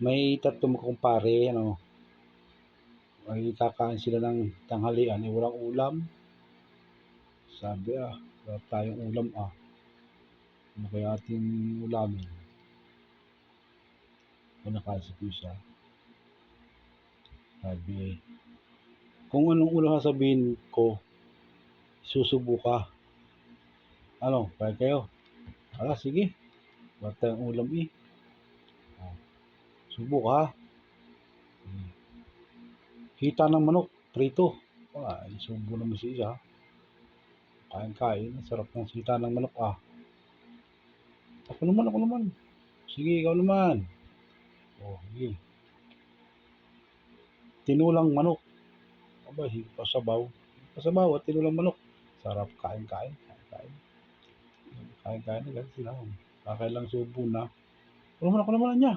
May tatlong kumpare, ano, ay kakain sila ng tanghalian, eh, walang ulam. Sabi, wala tayong ulam, ano kaya ating ulamin? Nakaisip yung isa. Sabi, kung anong ulam sasabihin ko, susubo ka. Ano, payag kayo? Sige, wala tayong ulam eh. Subo ka. Hita ng manok, prito. Subo naman si isa. Kain-kain, sarap ng hita ng manok Ako naman. Sige, ikaw naman. Sige. Tinulang manok. Pasabaw. Pasabaw at tinulang manok. Sarap, kain-kain. Kain-kain agad sila. Kakailang subo na. Ako naman niya.